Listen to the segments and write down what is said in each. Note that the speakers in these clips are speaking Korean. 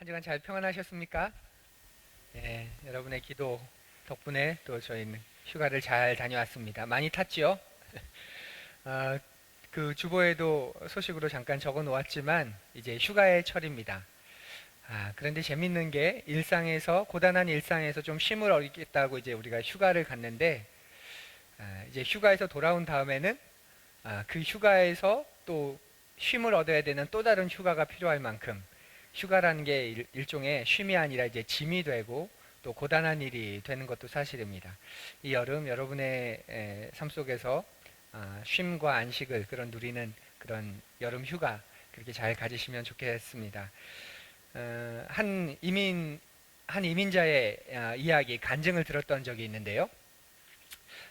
한 주간 잘 평안하셨습니까? 예, 여러분의 기도 덕분에 또 저희는 휴가를 잘 다녀왔습니다. 많이 탔지요? 아, 그 주보에도 소식으로 잠깐 적어 놓았지만 이제 휴가의 철입니다. 그런데 재밌는 게 고단한 일상에서 좀 쉼을 얻겠다고 이제 우리가 휴가를 갔는데 이제 휴가에서 돌아온 다음에는 그 휴가에서 또 쉼을 얻어야 되는 또 다른 휴가가 필요할 만큼 휴가라는 게 일종의 쉼이 아니라 이제 짐이 되고 또 고단한 일이 되는 것도 사실입니다. 이 여름 여러분의 삶 속에서 쉼과 안식을 그런 누리는 그런 여름 휴가 그렇게 잘 가지시면 좋겠습니다. 어, 한 이민 한 이민자의 이야기 간증을 들었던 적이 있는데요.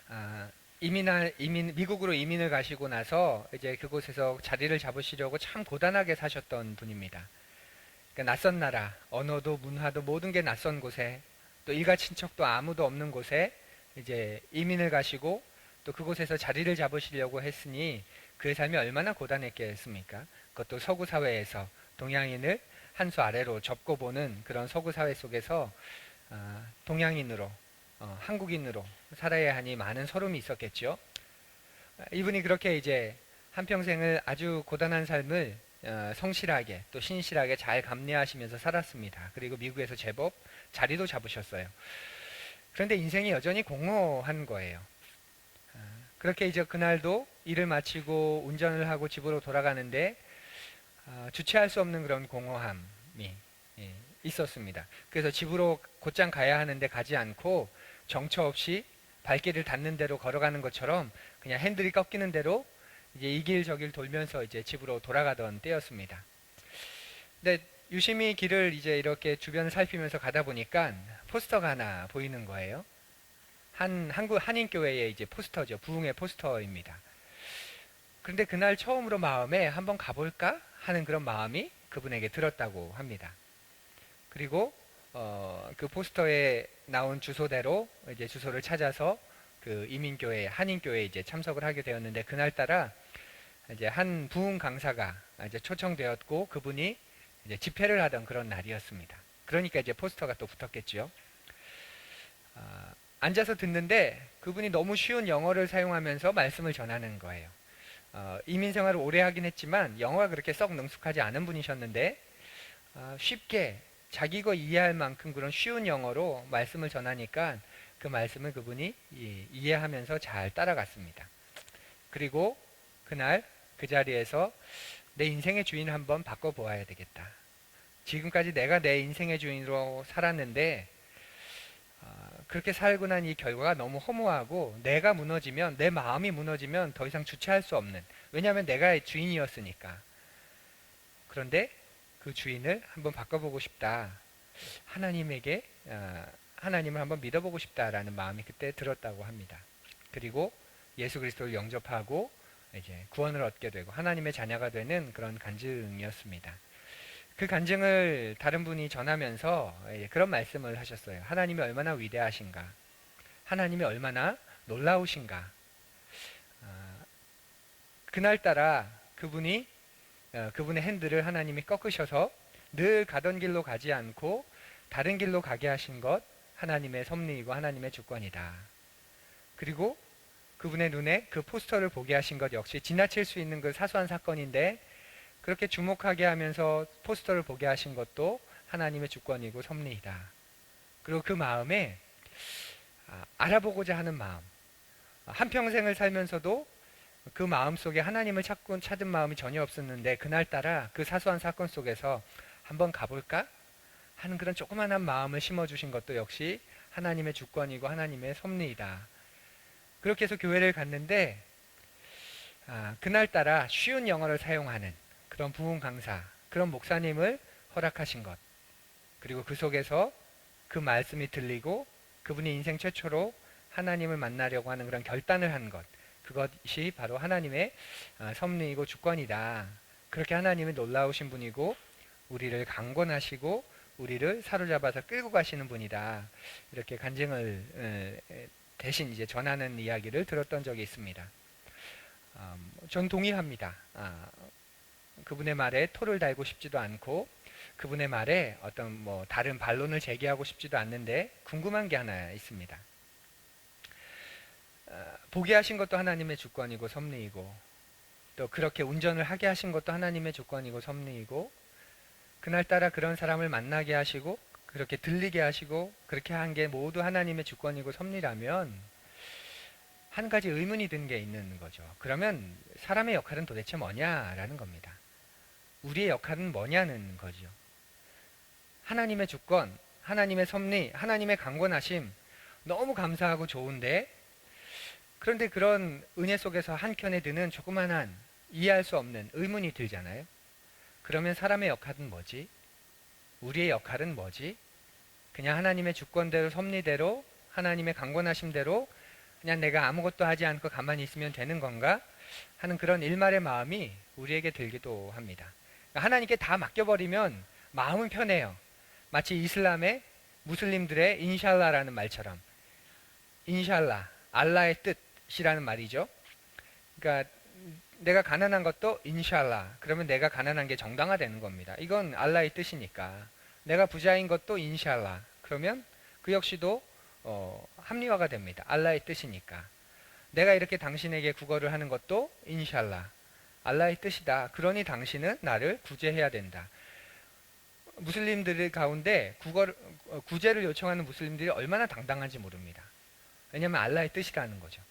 아, 미국으로 이민을 가시고 나서 이제 그곳에서 자리를 잡으시려고 참 고단하게 사셨던 분입니다. 그러니까 낯선 나라, 언어도 문화도 모든 게 낯선 곳에 또 일가 친척도 아무도 없는 곳에 이제 이민을 가시고 또 그곳에서 자리를 잡으시려고 했으니 그의 삶이 얼마나 고단했겠습니까? 그것도 서구 사회에서 동양인을 한 수 아래로 접고 보는 그런 서구 사회 속에서 동양인으로 한국인으로 살아야 하니 많은 서름이 있었겠죠. 이분이 그렇게 이제 한평생을 아주 고단한 삶을 성실하게 또 신실하게 잘 감내하시면서 살았습니다. 그리고 미국에서 제법 자리도 잡으셨어요. 그런데 인생이 여전히 공허한 거예요. 그렇게 이제 그날도 일을 마치고 운전을 하고 집으로 돌아가는데 주체할 수 없는 그런 공허함이 예, 있었습니다. 그래서 집으로 곧장 가야 하는데 가지 않고 정처 없이 발길을 닿는 대로 걸어가는 것처럼 그냥 핸들이 꺾이는 대로 이제 이 길 저 길 돌면서 이제 집으로 돌아가던 때였습니다. 근데 유심히 길을 이제 이렇게 주변을 살피면서 가다 보니까 포스터가 하나 보이는 거예요. 한국 한인교회의 이제 포스터죠. 부흥의 포스터입니다. 그런데 그날 처음으로 마음에 한번 가볼까 하는 그런 마음이 그분에게 들었다고 합니다. 그리고 그 포스터에 나온 주소대로 이제 주소를 찾아서 그 이민교회 한인교회에 이제 참석을 하게 되었는데 그날따라 이제 한 부흥 강사가 이제 초청되었고 그분이 이제 집회를 하던 그런 날이었습니다. 그러니까 이제 포스터가 또 붙었겠죠. 앉아서 듣는데 그분이 너무 쉬운 영어를 사용하면서 말씀을 전하는 거예요. 이민 생활을 오래 하긴 했지만 영어가 그렇게 썩 능숙하지 않은 분이셨는데 쉽게 자기가 이해할 만큼 그런 쉬운 영어로 말씀을 전하니까 그 말씀을 그분이 이해하면서 잘 따라갔습니다. 그리고 그날 그 자리에서 내 인생의 주인을 한번 바꿔보아야 되겠다. 지금까지 내가 내 인생의 주인으로 살았는데 그렇게 살고 난 이 결과가 너무 허무하고 내가 무너지면 내 마음이 무너지면 더 이상 주체할 수 없는 왜냐하면 내가 주인이었으니까 그런데 그 주인을 한번 바꿔보고 싶다. 하나님에게 하나님을 한번 믿어보고 싶다라는 마음이 그때 들었다고 합니다. 그리고 예수 그리스도를 영접하고 이제 구원을 얻게 되고 하나님의 자녀가 되는 그런 간증이었습니다. 그 간증을 다른 분이 전하면서 그런 말씀을 하셨어요. 하나님이 얼마나 위대하신가, 하나님이 얼마나 놀라우신가. 그날따라 그분의 핸들을 하나님이 꺾으셔서 늘 가던 길로 가지 않고 다른 길로 가게 하신 것 하나님의 섭리이고 하나님의 주권이다. 그리고 그분의 눈에 그 포스터를 보게 하신 것 역시 지나칠 수 있는 그 사소한 사건인데 그렇게 주목하게 하면서 포스터를 보게 하신 것도 하나님의 주권이고 섭리이다. 그리고 그 마음에 알아보고자 하는 마음, 한평생을 살면서도 그 마음 속에 하나님을 찾은 마음이 전혀 없었는데 그날따라 그 사소한 사건 속에서 한번 가볼까 하는 그런 조그만한 마음을 심어주신 것도 역시 하나님의 주권이고 하나님의 섭리이다. 그렇게 해서 교회를 갔는데 그날따라 쉬운 영어를 사용하는 그런 부흥 강사, 그런 목사님을 허락하신 것. 그리고 그 속에서 그 말씀이 들리고 그분이 인생 최초로 하나님을 만나려고 하는 그런 결단을 한 것. 그것이 바로 하나님의 섭리이고 주권이다. 그렇게 하나님이 놀라우신 분이고 우리를 강권하시고 우리를 사로잡아서 끌고 가시는 분이다. 이렇게 간증을 대신 이제 전하는 이야기를 들었던 적이 있습니다. 전 동의합니다. 그분의 말에 토를 달고 싶지도 않고 그분의 말에 어떤 뭐 다른 반론을 제기하고 싶지도 않는데 궁금한 게 하나 있습니다. 보게 하신 것도 하나님의 주권이고 섭리이고, 또 그렇게 운전을 하게 하신 것도 하나님의 주권이고 섭리이고, 그날따라 그런 사람을 만나게 하시고 그렇게 들리게 하시고 그렇게 한 게 모두 하나님의 주권이고 섭리라면 한 가지 의문이 든 게 있는 거죠. 그러면 사람의 역할은 도대체 뭐냐라는 겁니다. 우리의 역할은 뭐냐는 거죠. 하나님의 주권, 하나님의 섭리, 하나님의 강권하심 너무 감사하고 좋은데, 그런데 그런 은혜 속에서 한켠에 드는 조그만한 이해할 수 없는 의문이 들잖아요. 그러면 사람의 역할은 뭐지? 우리의 역할은 뭐지? 그냥 하나님의 주권대로 섭리대로 하나님의 강권하심대로 그냥 내가 아무것도 하지 않고 가만히 있으면 되는 건가? 하는 그런 일말의 마음이 우리에게 들기도 합니다. 하나님께 다 맡겨버리면 마음은 편해요. 마치 이슬람의 무슬림들의 인샬라라는 말처럼, 인샬라, 알라의 뜻이라는 말이죠. 그러니까 내가 가난한 것도 인샬라, 그러면 내가 가난한 게 정당화되는 겁니다. 이건 알라의 뜻이니까. 내가 부자인 것도 인샬라, 그러면 그 역시도 합리화가 됩니다. 알라의 뜻이니까. 내가 이렇게 당신에게 구걸을 하는 것도 인샬라, 알라의 뜻이다. 그러니 당신은 나를 구제해야 된다. 무슬림들 가운데 구제를 요청하는 무슬림들이 얼마나 당당한지 모릅니다. 왜냐하면 알라의 뜻이라는 거죠.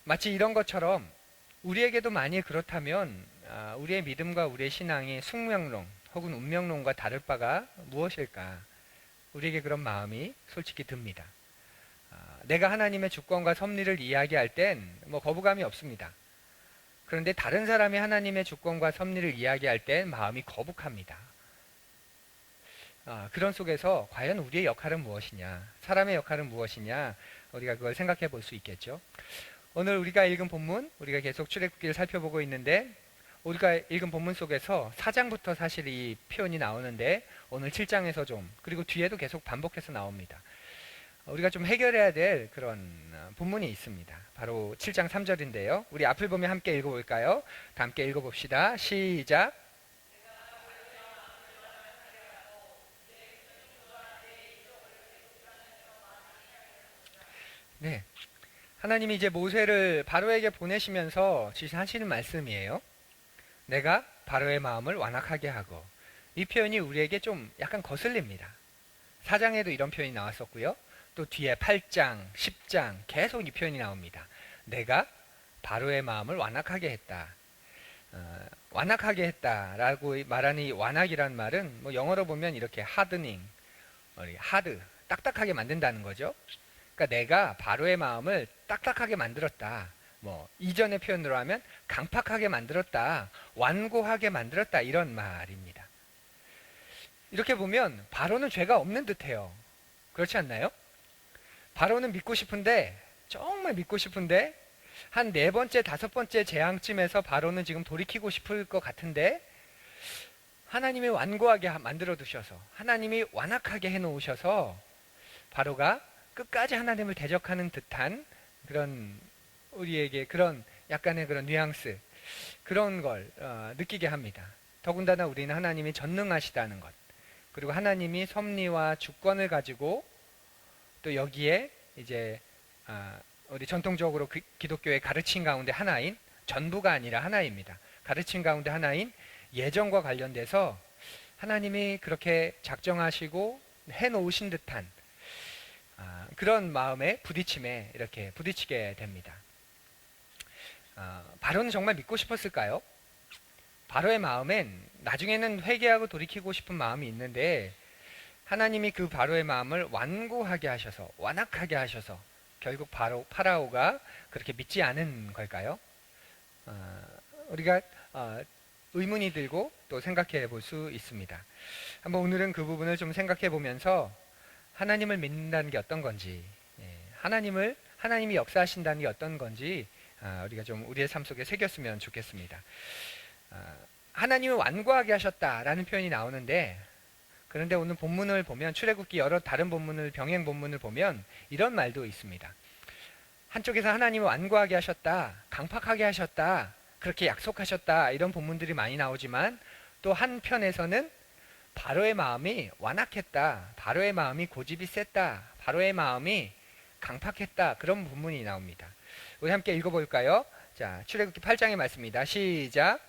마치 이런 것처럼 우리에게도 만일 그렇다면 우리의 믿음과 우리의 신앙이 숙명론 혹은 운명론과 다를 바가 무엇일까? 우리에게 그런 마음이 솔직히 듭니다. 내가 하나님의 주권과 섭리를 이야기할 땐 뭐 거부감이 없습니다. 그런데 다른 사람이 하나님의 주권과 섭리를 이야기할 땐 마음이 거북합니다. 그런 속에서 과연 우리의 역할은 무엇이냐, 사람의 역할은 무엇이냐, 우리가 그걸 생각해 볼 수 있겠죠. 오늘 우리가 읽은 본문, 우리가 계속 출애굽기를 살펴보고 있는데, 우리가 읽은 본문 속에서 4장부터 사실 이 표현이 나오는데 오늘 7장에서 좀, 그리고 뒤에도 계속 반복해서 나옵니다. 우리가 좀 해결해야 될 그런 본문이 있습니다. 바로 7장 3절인데요. 우리 앞을 보며 함께 읽어볼까요? 다 함께 읽어봅시다. 시작. 네, 하나님이 이제 모세를 바로에게 보내시면서 지시하시는 말씀이에요. 내가 바로의 마음을 완악하게 하고. 이 표현이 우리에게 좀 약간 거슬립니다. 4장에도 이런 표현이 나왔었고요. 또 뒤에 8장, 10장 계속 이 표현이 나옵니다. 내가 바로의 마음을 완악하게 했다. 완악하게 했다라고 말하는 이 완악이란 말은 뭐 영어로 보면 이렇게 하드닝, 하드, 딱딱하게 만든다는 거죠. 그러니까 내가 바로의 마음을 딱딱하게 만들었다. 뭐 이전의 표현으로 하면 강팍하게 만들었다, 완고하게 만들었다, 이런 말입니다. 이렇게 보면 바로는 죄가 없는 듯해요. 그렇지 않나요? 바로는 믿고 싶은데, 정말 믿고 싶은데 한 4번째, 5번째 재앙쯤에서 바로는 지금 돌이키고 싶을 것 같은데, 하나님이 완고하게 만들어 두셔서, 하나님이 완악하게 해 놓으셔서 바로가 끝까지 하나님을 대적하는 듯한 그런, 우리에게 그런 약간의 그런 뉘앙스, 그런 걸 느끼게 합니다. 더군다나 우리는 하나님이 전능하시다는 것, 그리고 하나님이 섭리와 주권을 가지고, 또 여기에 이제 우리 전통적으로 기독교의 가르침 가운데 하나인, 전부가 아니라 하나입니다. 가르침 가운데 하나인 예정과 관련돼서 하나님이 그렇게 작정하시고 해놓으신 듯한 그런 마음의 부딪힘에 이렇게 부딪히게 됩니다. 바로는 정말 믿고 싶었을까요? 바로의 마음엔 나중에는 회개하고 돌이키고 싶은 마음이 있는데, 하나님이 그 바로의 마음을 완고하게 하셔서, 완악하게 하셔서 결국 파라오가 그렇게 믿지 않은 걸까요? 우리가 의문이 들고 또 생각해 볼 수 있습니다. 한번 오늘은 그 부분을 좀 생각해 보면서 하나님을 믿는다는 게 어떤 건지, 하나님이 역사하신다는 게 어떤 건지 우리가 좀 우리의 삶 속에 새겼으면 좋겠습니다. 하나님을 완고하게 하셨다라는 표현이 나오는데, 그런데 오늘 본문을 보면, 출애굽기 여러 다른 본문을, 병행 본문을 보면 이런 말도 있습니다. 한쪽에서 하나님을 완고하게 하셨다, 강팍하게 하셨다, 그렇게 약속하셨다, 이런 본문들이 많이 나오지만, 또 한편에서는 바로의 마음이 완악했다. 바로의 마음이 고집이 셌다. 바로의 마음이 강팍했다. 그런 부분이 나옵니다. 우리 함께 읽어볼까요? 자, 출애굽기 8장의 말씀입니다. 시작.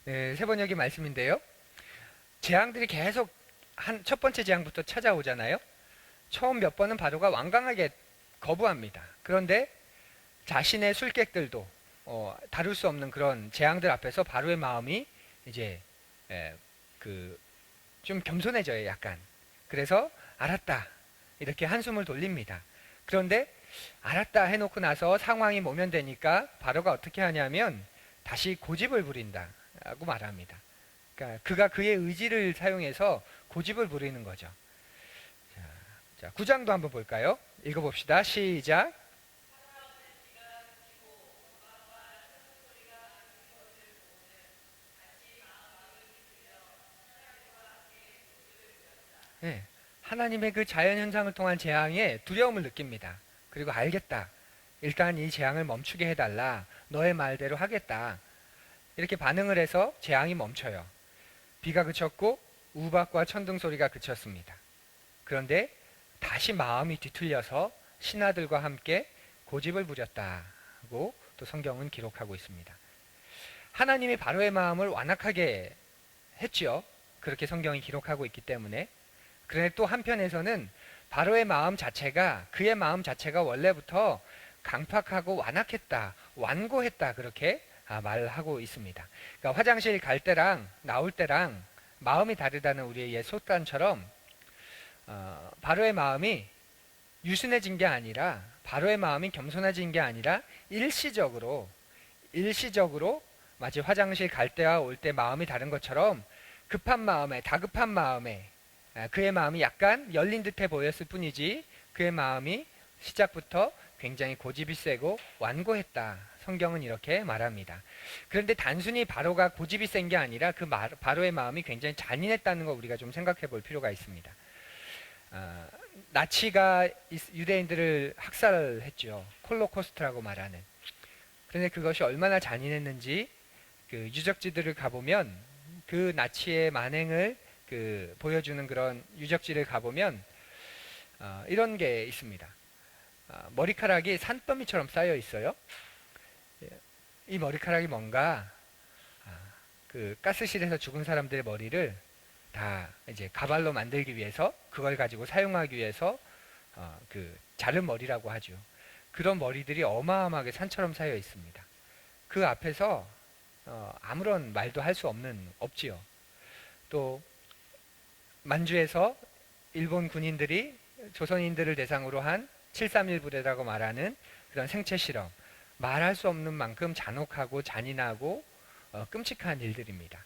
예, 세 번역의 말씀인데요. 재앙들이 계속 첫 번째 재앙부터 찾아오잖아요. 처음 몇 번은 바로가 완강하게 거부합니다. 그런데 자신의 술객들도 다룰 수 없는 그런 재앙들 앞에서 바로의 마음이 이제 좀 겸손해져요, 약간. 그래서 알았다 이렇게 한숨을 돌립니다. 그런데 알았다 해놓고 나서 상황이 모면되니까 바로가 어떻게 하냐면 다시 고집을 부린다고 말합니다. 그러니까 그가 그의 의지를 사용해서 고집을 부리는 거죠. 자, 9장도 한번 볼까요? 읽어봅시다. 시작. 네, 하나님의 그 자연현상을 통한 재앙에 두려움을 느낍니다. 그리고 알겠다. 일단 이 재앙을 멈추게 해달라. 너의 말대로 하겠다. 이렇게 반응을 해서 재앙이 멈춰요. 비가 그쳤고 우박과 천둥 소리가 그쳤습니다. 그런데 다시 마음이 뒤틀려서 신하들과 함께 고집을 부렸다고 또 성경은 기록하고 있습니다. 하나님이 바로의 마음을 완악하게 했지요. 그렇게 성경이 기록하고 있기 때문에. 그런데 또 한편에서는 바로의 마음 자체가 그의 마음 자체가 원래부터 강팍하고 완악했다, 완고했다 그렇게 말하고 있습니다. 그러니까 화장실 갈 때랑 나올 때랑 마음이 다르다는 우리의 옛 속담처럼 바로의 마음이 유순해진 게 아니라 바로의 마음이 겸손해진 게 아니라 일시적으로 마치 화장실 갈 때와 올 때 마음이 다른 것처럼 급한 마음에 다급한 마음에 그의 마음이 약간 열린 듯해 보였을 뿐이지 그의 마음이 시작부터 굉장히 고집이 세고 완고했다. 성경은 이렇게 말합니다. 그런데 단순히 바로가 고집이 센 게 아니라 그 바로의 마음이 굉장히 잔인했다는 거 우리가 좀 생각해 볼 필요가 있습니다. 나치가 유대인들을 학살했죠. 홀로코스트라고 말하는. 그런데 그것이 얼마나 잔인했는지 그 유적지들을 가보면 그 나치의 만행을 보여주는 그런 유적지를 가보면 이런 게 있습니다. 머리카락이 산더미처럼 쌓여 있어요. 이 머리카락이 뭔가 그 가스실에서 죽은 사람들의 머리를 다 이제 가발로 만들기 위해서 그걸 가지고 사용하기 위해서 자른 머리라고 하죠. 그런 머리들이 어마어마하게 산처럼 쌓여 있습니다. 그 앞에서 아무런 말도 할 수 없지요. 또 만주에서 일본 군인들이 조선인들을 대상으로 한 731 부대라고 말하는 그런 생체 실험, 말할 수 없는 만큼 잔혹하고 잔인하고 끔찍한 일들입니다.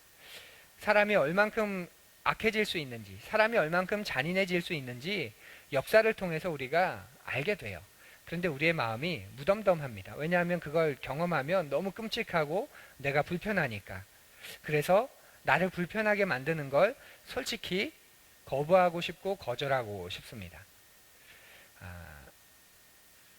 사람이 얼만큼 악해질 수 있는지, 사람이 얼만큼 잔인해질 수 있는지 역사를 통해서 우리가 알게 돼요. 그런데 우리의 마음이 무덤덤합니다. 왜냐하면 그걸 경험하면 너무 끔찍하고 내가 불편하니까. 그래서 나를 불편하게 만드는 걸 솔직히 거부하고 싶고 거절하고 싶습니다.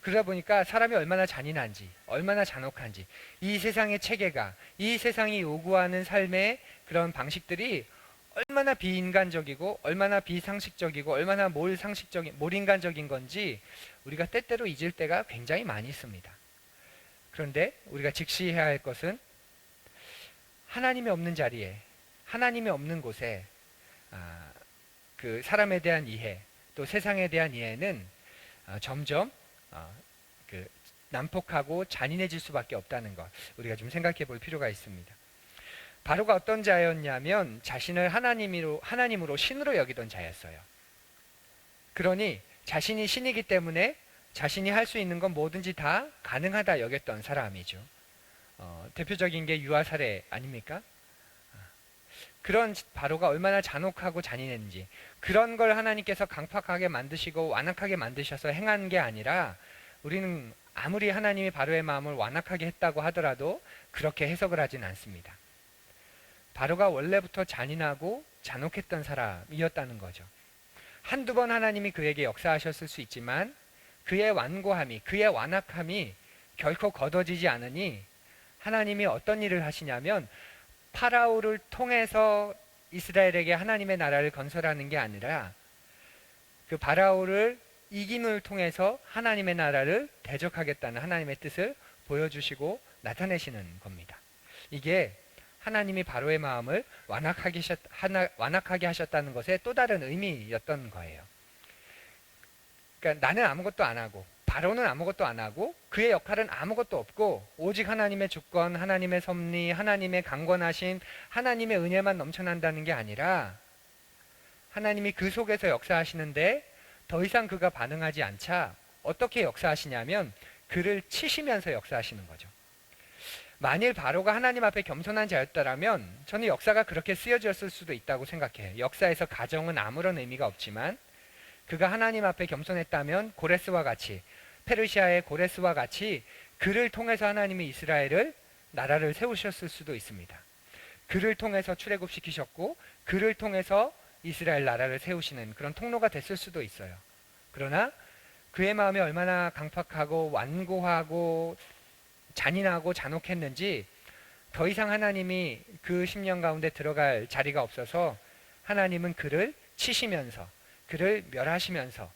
그러다 보니까 사람이 얼마나 잔인한지, 얼마나 잔혹한지, 이 세상의 체계가, 이 세상이 요구하는 삶의 그런 방식들이 얼마나 비인간적이고, 얼마나 비상식적이고, 얼마나 몰인간적인 건지 우리가 때때로 잊을 때가 굉장히 많이 있습니다. 그런데 우리가 직시해야 할 것은 하나님이 없는 자리에, 하나님이 없는 곳에 그 사람에 대한 이해, 또 세상에 대한 이해는 점점 난폭하고 잔인해질 수밖에 없다는 것 우리가 좀 생각해 볼 필요가 있습니다. 바로가 어떤 자였냐면 자신을 하나님으로 신으로 여기던 자였어요. 그러니 자신이 신이기 때문에 자신이 할 수 있는 건 뭐든지 다 가능하다 여겼던 사람이죠. 대표적인 게 유아 살해 아닙니까? 그런 바로가 얼마나 잔혹하고 잔인했는지, 그런 걸 하나님께서 강팍하게 만드시고 완악하게 만드셔서 행한 게 아니라 우리는 아무리 하나님이 바로의 마음을 완악하게 했다고 하더라도 그렇게 해석을 하진 않습니다. 바로가 원래부터 잔인하고 잔혹했던 사람이었다는 거죠. 한두 번 하나님이 그에게 역사하셨을 수 있지만 그의 완고함이, 그의 완악함이 결코 거둬지지 않으니 하나님이 어떤 일을 하시냐면 파라오를 통해서 이스라엘에게 하나님의 나라를 건설하는 게 아니라 그 파라오를 이김을 통해서 하나님의 나라를 대적하겠다는 하나님의 뜻을 보여주시고 나타내시는 겁니다. 이게 하나님이 바로의 마음을 완악하게 하셨다는 것의 또 다른 의미였던 거예요. 그러니까 나는 아무것도 안 하고 바로는 아무것도 안 하고 그의 역할은 아무것도 없고 오직 하나님의 주권, 하나님의 섭리, 하나님의 강권하심, 하나님의 은혜만 넘쳐난다는 게 아니라 하나님이 그 속에서 역사하시는데 더 이상 그가 반응하지 않자 어떻게 역사하시냐면 그를 치시면서 역사하시는 거죠. 만일 바로가 하나님 앞에 겸손한 자였더라면 저는 역사가 그렇게 쓰여졌을 수도 있다고 생각해요. 역사에서 가정은 아무런 의미가 없지만 그가 하나님 앞에 겸손했다면 고레스와 같이, 페르시아의 고레스와 같이 그를 통해서 하나님이 이스라엘을 나라를 세우셨을 수도 있습니다. 그를 통해서 출애굽시키셨고 그를 통해서 이스라엘 나라를 세우시는 그런 통로가 됐을 수도 있어요. 그러나 그의 마음이 얼마나 강팍하고 완고하고 잔인하고 잔혹했는지 더 이상 하나님이 그 10년 가운데 들어갈 자리가 없어서 하나님은 그를 치시면서 그를 멸하시면서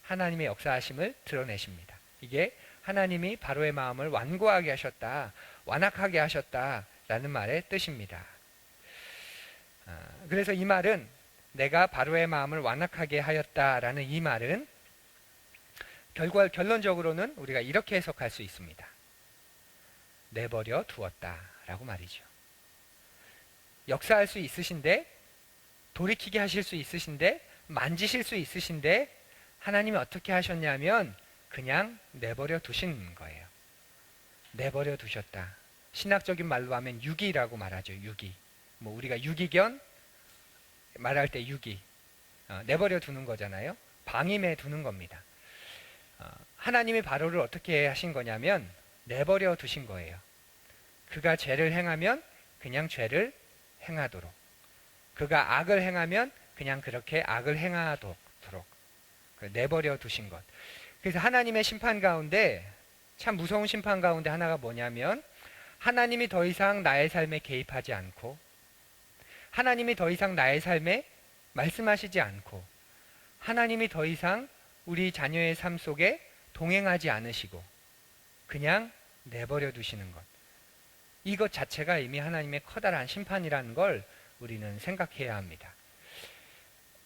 하나님의 역사하심을 드러내십니다. 이게 하나님이 바로의 마음을 완고하게 하셨다, 완악하게 하셨다라는 말의 뜻입니다. 그래서 이 말은 내가 바로의 마음을 완악하게 하였다라는 이 말은 결론적으로는 우리가 이렇게 해석할 수 있습니다. 내버려 두었다라고 말이죠. 역사할 수 있으신데 돌이키게 하실 수 있으신데 만지실 수 있으신데 하나님이 어떻게 하셨냐면 그냥 내버려 두신 거예요. 내버려 두셨다. 신학적인 말로 하면 유기라고 말하죠. 유기. 뭐 우리가 유기견 말할 때 유기. 내버려 두는 거잖아요. 방임해 두는 겁니다. 하나님이 바로를 어떻게 하신 거냐면 내버려 두신 거예요. 그가 죄를 행하면 그냥 죄를 행하도록, 그가 악을 행하면 그냥 그렇게 악을 행하도록 내버려 두신 것. 그래서 하나님의 심판 가운데 참 무서운 심판 가운데 하나가 뭐냐면 하나님이 더 이상 나의 삶에 개입하지 않고 하나님이 더 이상 나의 삶에 말씀하시지 않고 하나님이 더 이상 우리 자녀의 삶 속에 동행하지 않으시고 그냥 내버려 두시는 것. 이것 자체가 이미 하나님의 커다란 심판이라는 걸 우리는 생각해야 합니다.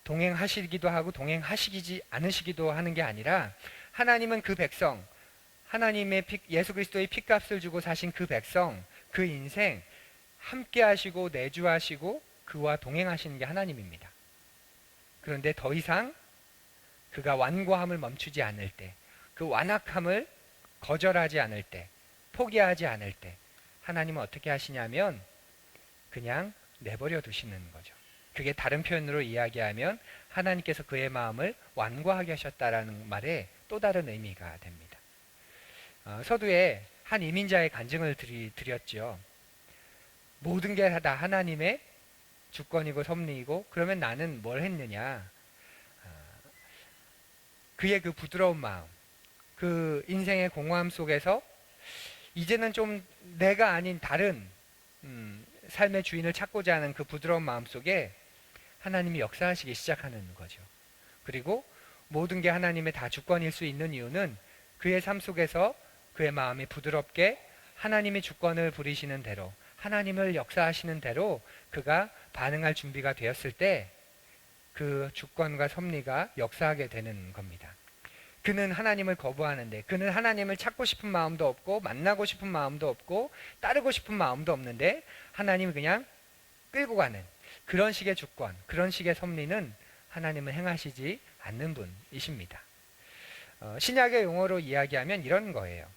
동행하시기도 하고 동행하시지 않으시기도 하는 게 아니라 하나님은 그 백성, 하나님의 예수 그리스도의 핏값을 주고 사신 그 백성, 그 인생 함께 하시고 내주하시고 그와 동행하시는 게 하나님입니다. 그런데 더 이상 그가 완고함을 멈추지 않을 때, 그 완악함을 거절하지 않을 때, 포기하지 않을 때 하나님은 어떻게 하시냐면 그냥 내버려 두시는 거죠. 그게 다른 표현으로 이야기하면 하나님께서 그의 마음을 완고하게 하셨다라는 말에 또 다른 의미가 됩니다. 서두에 한 이민자의 간증을 드렸죠. 모든 게 다 하나님의 주권이고 섭리이고 그러면 나는 뭘 했느냐. 그의 그 부드러운 마음, 그 인생의 공허함 속에서 이제는 좀 내가 아닌 다른 삶의 주인을 찾고자 하는 그 부드러운 마음 속에 하나님이 역사하시기 시작하는 거죠. 그리고 모든 게 하나님의 다 주권일 수 있는 이유는 그의 삶 속에서 그의 마음이 부드럽게 하나님의 주권을 부리시는 대로 하나님을 역사하시는 대로 그가 반응할 준비가 되었을 때 그 주권과 섭리가 역사하게 되는 겁니다. 그는 하나님을 거부하는데 그는 하나님을 찾고 싶은 마음도 없고 만나고 싶은 마음도 없고 따르고 싶은 마음도 없는데 하나님이 그냥 끌고 가는 그런 식의 주권, 그런 식의 섭리는 하나님은 행하시지 않는 분이십니다. 신약의 용어로 이야기하면 이런 거예요.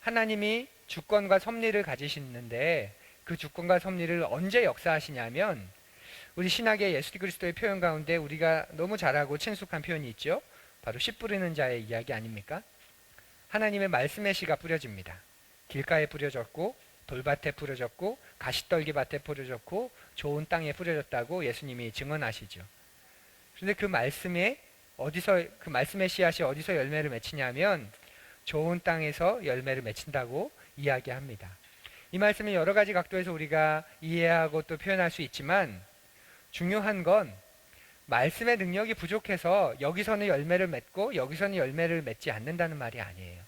하나님이 주권과 섭리를 가지시는데 그 주권과 섭리를 언제 역사하시냐면 우리 신약의 예수 그리스도의 표현 가운데 우리가 너무 잘하고 친숙한 표현이 있죠. 바로 씨 뿌리는 자의 이야기 아닙니까? 하나님의 말씀의 씨가 뿌려집니다. 길가에 뿌려졌고 돌밭에 뿌려졌고 가시떨기밭에 뿌려졌고 좋은 땅에 뿌려졌다고 예수님이 증언하시죠. 그런데 그 말씀의 어디서 그 말씀의 씨앗이 어디서 열매를 맺히냐면 좋은 땅에서 열매를 맺힌다고 이야기합니다. 이 말씀은 여러 가지 각도에서 우리가 이해하고 또 표현할 수 있지만 중요한 건 말씀의 능력이 부족해서 여기서는 열매를 맺고 여기서는 열매를 맺지 않는다는 말이 아니에요.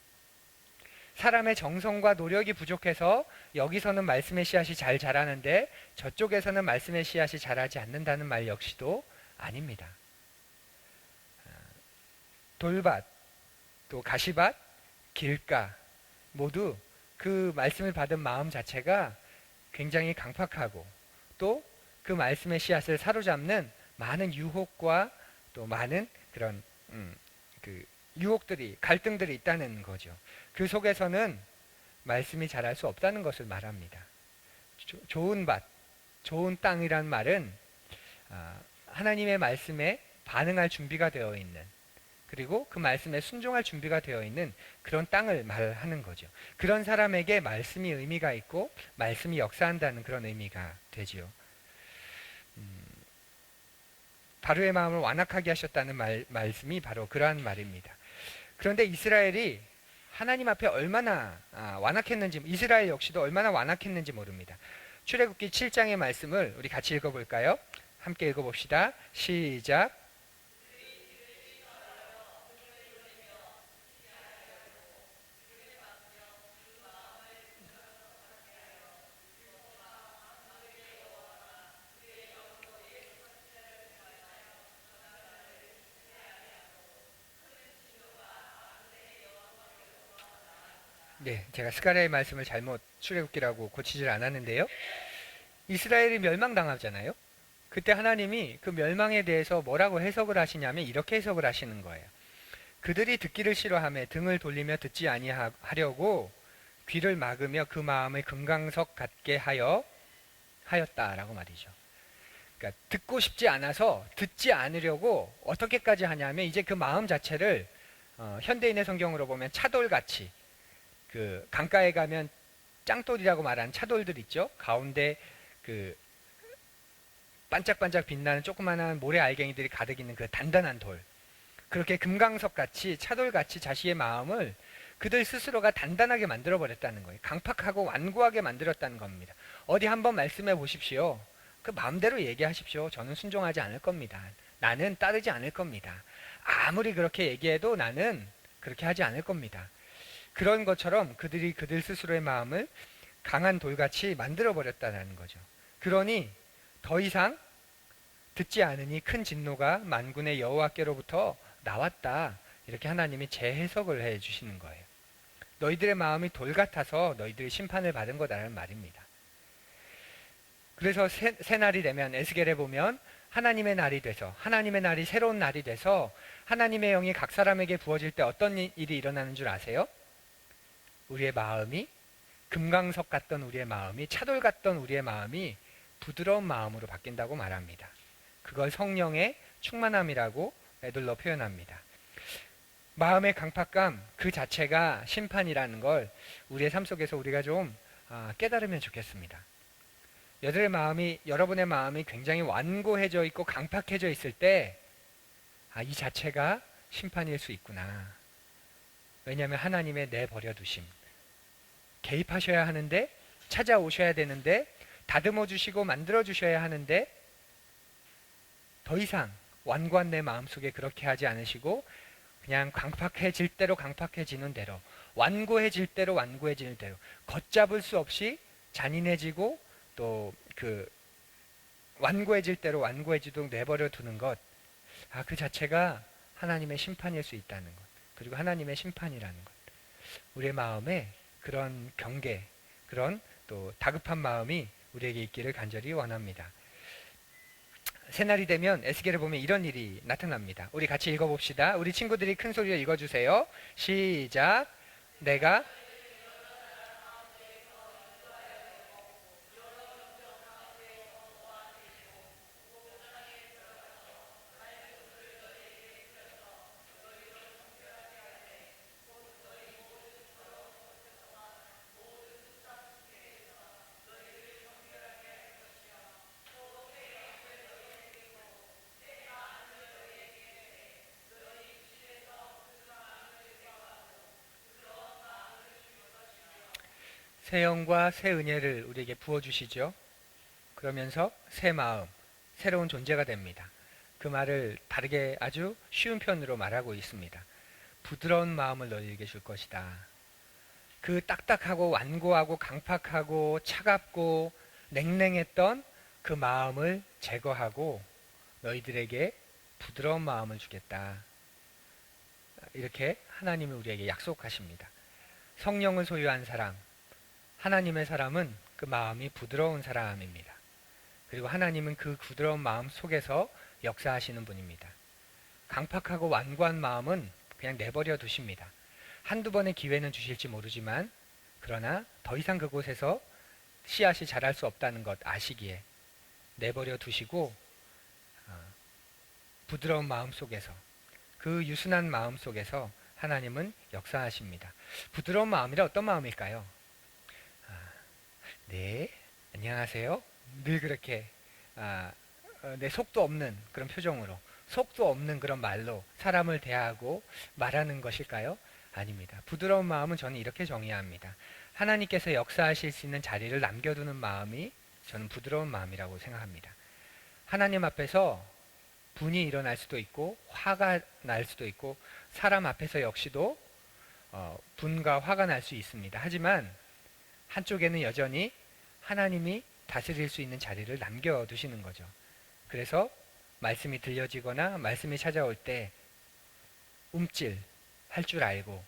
사람의 정성과 노력이 부족해서 여기서는 말씀의 씨앗이 잘 자라는데 저쪽에서는 말씀의 씨앗이 자라지 않는다는 말 역시도 아닙니다. 돌밭, 또 가시밭, 길가 모두 그 말씀을 받은 마음 자체가 굉장히 강팍하고 또 그 말씀의 씨앗을 사로잡는 많은 유혹과 또 많은 그런 그 유혹들이 갈등들이 있다는 거죠. 그 속에서는 말씀이 자랄 수 없다는 것을 말합니다. 좋은 밭, 좋은 땅이란 말은 하나님의 말씀에 반응할 준비가 되어 있는 그리고 그 말씀에 순종할 준비가 되어 있는 그런 땅을 말하는 거죠. 그런 사람에게 말씀이 의미가 있고 말씀이 역사한다는 그런 의미가 되지요. 바로의 마음을 완악하게 하셨다는 말씀이 바로 그러한 말입니다. 그런데 이스라엘이 하나님 앞에 얼마나 완악했는지, 이스라엘 역시도 얼마나 완악했는지 모릅니다. 출애굽기 7장의 말씀을 우리 같이 읽어볼까요? 함께 읽어봅시다. 시작. 네, 제가 스가랴의 말씀을 잘못 출애굽기라고 고치질 않았는데요. 이스라엘이 멸망당하잖아요. 그때 하나님이 그 멸망에 대해서 뭐라고 해석을 하시냐면 이렇게 해석을 하시는 거예요. 그들이 듣기를 싫어하며 등을 돌리며 듣지 아니하려고 귀를 막으며 그 마음을 금강석 같게 하였다라고 말이죠. 그러니까 듣고 싶지 않아서 듣지 않으려고 어떻게까지 하냐면 이제 그 마음 자체를 현대인의 성경으로 보면 차돌같이 그 강가에 가면 짱돌이라고 말하는 차돌들 있죠. 가운데 그 반짝반짝 빛나는 조그마한 모래 알갱이들이 가득 있는 그 단단한 돌. 그렇게 금강석같이 차돌같이 자신의 마음을 그들 스스로가 단단하게 만들어버렸다는 거예요. 강팍하고 완고하게 만들었다는 겁니다. 어디 한번 말씀해 보십시오. 그 마음대로 얘기하십시오. 저는 순종하지 않을 겁니다. 나는 따르지 않을 겁니다. 아무리 그렇게 얘기해도 나는 그렇게 하지 않을 겁니다. 그런 것처럼 그들이 그들 스스로의 마음을 강한 돌같이 만들어버렸다는 거죠. 그러니 더 이상 듣지 않으니 큰 진노가 만군의 여호와께로부터 나왔다. 이렇게 하나님이 재해석을 해 주시는 거예요. 너희들의 마음이 돌 같아서 너희들이 심판을 받은 거다라는 말입니다. 그래서 새 날이 되면 에스겔에 보면 하나님의 날이 돼서 하나님의 날이 새로운 날이 돼서 하나님의 영이 각 사람에게 부어질 때 어떤 일이 일어나는 줄 아세요? 우리의 마음이 금강석 같던 우리의 마음이 차돌 같던 우리의 마음이 부드러운 마음으로 바뀐다고 말합니다. 그걸 성령의 충만함이라고 에둘러 표현합니다. 마음의 강팍감 그 자체가 심판이라는 걸 우리의 삶 속에서 우리가 좀 깨달으면 좋겠습니다. 여러분의 마음이 굉장히 완고해져 있고 강팍해져 있을 때 이 자체가 심판일 수 있구나. 왜냐하면 하나님의 내버려 두심. 개입하셔야 하는데 찾아오셔야 되는데 다듬어 주시고 만들어 주셔야 하는데 더 이상 완고한 내 마음속에 그렇게 하지 않으시고 그냥 강팍해질 대로 강팍해지는 대로 완고해질 대로 완고해지는 대로 걷잡을 수 없이 잔인해지고 또 그 완고해질 대로 완고해지도록 내버려 두는 것 그 자체가 하나님의 심판일 수 있다는 것 그리고 하나님의 심판이라는 것 우리의 마음에 그런 경계 그런 또 다급한 마음이 우리에게 있기를 간절히 원합니다. 새날이 되면 에스겔에 보면 이런 일이 나타납니다. 우리 같이 읽어봅시다. 우리 친구들이 큰 소리로 읽어주세요. 시작. 내가 새 영과 새 은혜를 우리에게 부어주시죠. 그러면서 새 마음, 새로운 존재가 됩니다. 그 말을 다르게 아주 쉬운 편으로 말하고 있습니다. 부드러운 마음을 너희에게 줄 것이다. 그 딱딱하고 완고하고 강팍하고 차갑고 냉랭했던 그 마음을 제거하고 너희들에게 부드러운 마음을 주겠다. 이렇게 하나님은 우리에게 약속하십니다. 성령을 소유한 사람, 하나님의 사람은 그 마음이 부드러운 사람입니다. 그리고 하나님은 그 부드러운 마음 속에서 역사하시는 분입니다. 강팍하고 완고한 마음은 그냥 내버려 두십니다. 한두 번의 기회는 주실지 모르지만 그러나 더 이상 그곳에서 씨앗이 자랄 수 없다는 것 아시기에 내버려 두시고 부드러운 마음 속에서 그 유순한 마음 속에서 하나님은 역사하십니다. 부드러운 마음이라 어떤 마음일까요? 네, 안녕하세요. 늘 그렇게 내 속도 없는 그런 표정으로 속도 없는 그런 말로 사람을 대하고 말하는 것일까요? 아닙니다. 부드러운 마음은 저는 이렇게 정의합니다. 하나님께서 역사하실 수 있는 자리를 남겨두는 마음이 저는 부드러운 마음이라고 생각합니다. 하나님 앞에서 분이 일어날 수도 있고 화가 날 수도 있고 사람 앞에서 역시도 분과 화가 날 수 있습니다. 하지만 한쪽에는 여전히 하나님이 다스릴 수 있는 자리를 남겨두시는 거죠. 그래서 말씀이 들려지거나 말씀이 찾아올 때 움찔 할 줄 알고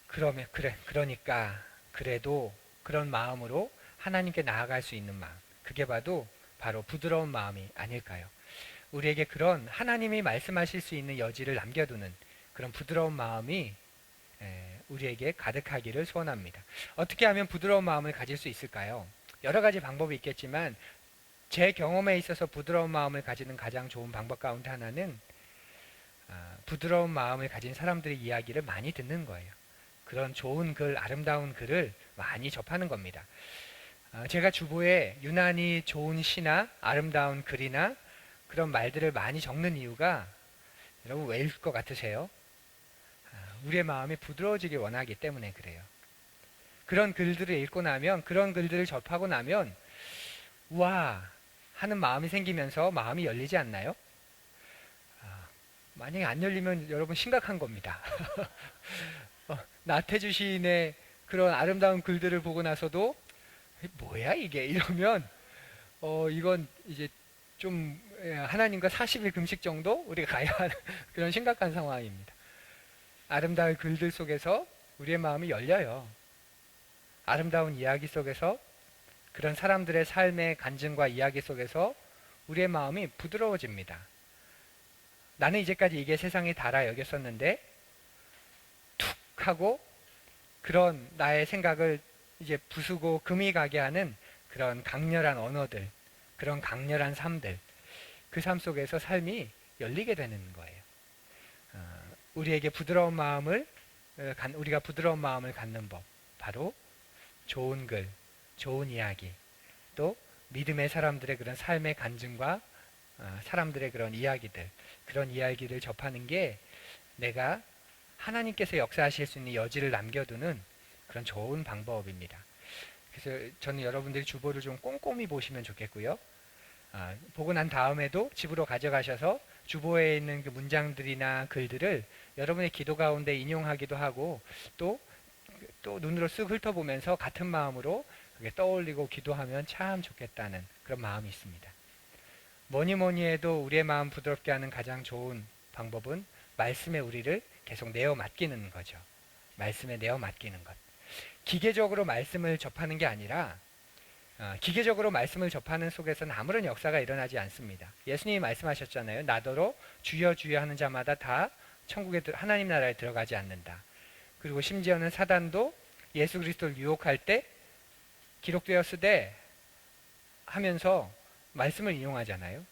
그러니까 그래도 그런 마음으로 하나님께 나아갈 수 있는 마음, 그게 바로 부드러운 마음이 아닐까요? 우리에게 그런 하나님이 말씀하실 수 있는 여지를 남겨두는 그런 부드러운 마음이 우리에게 가득하기를 소원합니다. 어떻게 하면 부드러운 마음을 가질 수 있을까요? 여러 가지 방법이 있겠지만 제 경험에 있어서 부드러운 마음을 가지는 가장 좋은 방법 가운데 하나는 부드러운 마음을 가진 사람들의 이야기를 많이 듣는 거예요. 그런 좋은 글, 아름다운 글을 많이 접하는 겁니다. 제가 주보에 유난히 좋은 시나 아름다운 글이나 그런 말들을 많이 적는 이유가 여러분 왜일 것 같으세요? 우리의 마음이 부드러워지길 원하기 때문에 그래요. 그런 글들을 읽고 나면, 그런 글들을 접하고 나면 우와 하는 마음이 생기면서 마음이 열리지 않나요? 만약에 안 열리면 여러분 심각한 겁니다. 나태주 시인의 그런 아름다운 글들을 보고 나서도 뭐야 이게 이러면 이건 이제 좀 하나님과 40일 금식 정도 우리가 가야 하는 그런 심각한 상황입니다. 아름다운 글들 속에서 우리의 마음이 열려요. 아름다운 이야기 속에서 그런 사람들의 삶의 간증과 이야기 속에서 우리의 마음이 부드러워집니다. 나는 이제까지 이게 세상의 다라 여겼었는데 툭 하고 그런 나의 생각을 이제 부수고 금이 가게 하는 그런 강렬한 언어들, 그런 강렬한 삶들, 그 삶 속에서 삶이 열리게 되는 거예요. 우리에게 부드러운 마음을 우리가 부드러운 마음을 갖는 법, 바로 좋은 글, 좋은 이야기, 또 믿음의 사람들의 그런 삶의 간증과 사람들의 그런 이야기들, 그런 이야기를 접하는 게 내가 하나님께서 역사하실 수 있는 여지를 남겨두는 그런 좋은 방법입니다. 그래서 저는 여러분들이 주보를 좀 꼼꼼히 보시면 좋겠고요. 보고 난 다음에도 집으로 가져가셔서 주보에 있는 그 문장들이나 글들을 여러분의 기도 가운데 인용하기도 하고 또 눈으로 쓱 훑어보면서 같은 마음으로 그게 떠올리고 기도하면 참 좋겠다는 그런 마음이 있습니다. 뭐니 해도 우리의 마음 부드럽게 하는 가장 좋은 방법은 말씀에 우리를 계속 내어 맡기는 거죠. 말씀에 내어 맡기는 것. 기계적으로 말씀을 접하는 게 아니라 기계적으로 말씀을 접하는 속에서는 아무런 역사가 일어나지 않습니다. 예수님이 말씀하셨잖아요. 나더러 주여 주여 하는 자마다 다 천국에 하나님 나라에 들어가지 않는다. 그리고 심지어는 사단도 예수 그리스도를 유혹할 때 기록되었으되 하면서 말씀을 인용하잖아요.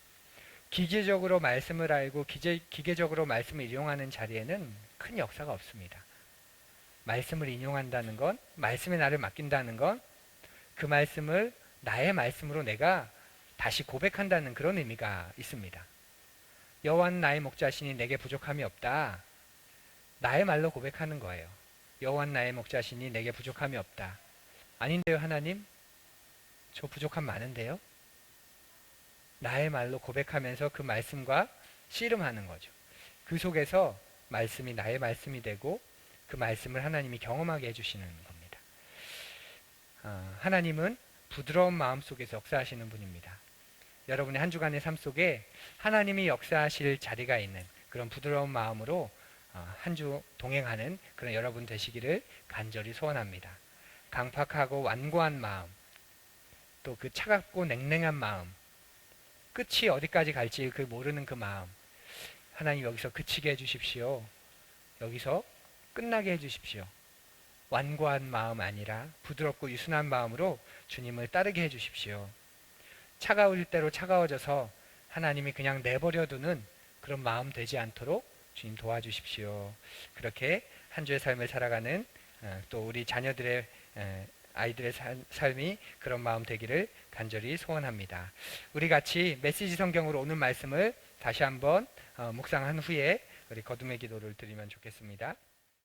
기계적으로 말씀을 알고 기계적으로 말씀을 인용하는 자리에는 큰 역사가 없습니다. 말씀을 인용한다는 건, 말씀에 나를 맡긴다는 건 그 말씀을 나의 말씀으로 내가 다시 고백한다는 그런 의미가 있습니다. 여호와는 나의 목자시니 내게 부족함이 없다. 나의 말로 고백하는 거예요. 여호와는 나의 목자시니 내게 부족함이 없다. 아닌데요, 하나님? 저 부족함 많은데요? 나의 말로 고백하면서 그 말씀과 씨름하는 거죠. 그 속에서 말씀이 나의 말씀이 되고 그 말씀을 하나님이 경험하게 해주시는 겁니다. 하나님은 부드러운 마음 속에서 역사하시는 분입니다. 여러분의 한 주간의 삶 속에 하나님이 역사하실 자리가 있는 그런 부드러운 마음으로 한 주 동행하는 그런 여러분 되시기를 간절히 소원합니다. 강팍하고 완고한 마음, 또 그 차갑고 냉랭한 마음, 끝이 어디까지 갈지 그 모르는 그 마음, 하나님 여기서 그치게 해주십시오. 여기서 끝나게 해주십시오. 완고한 마음 아니라 부드럽고 유순한 마음으로 주님을 따르게 해주십시오. 차가울 대로 차가워져서 하나님이 그냥 내버려두는 그런 마음 되지 않도록 주님 도와주십시오. 그렇게 한 주의 삶을 살아가는 또 우리 자녀들의 아이들의 삶이 그런 마음 되기를 간절히 소원합니다. 우리 같이 메시지 성경으로 오는 말씀을 다시 한번 묵상한 후에 우리 거듭의 기도를 드리면 좋겠습니다.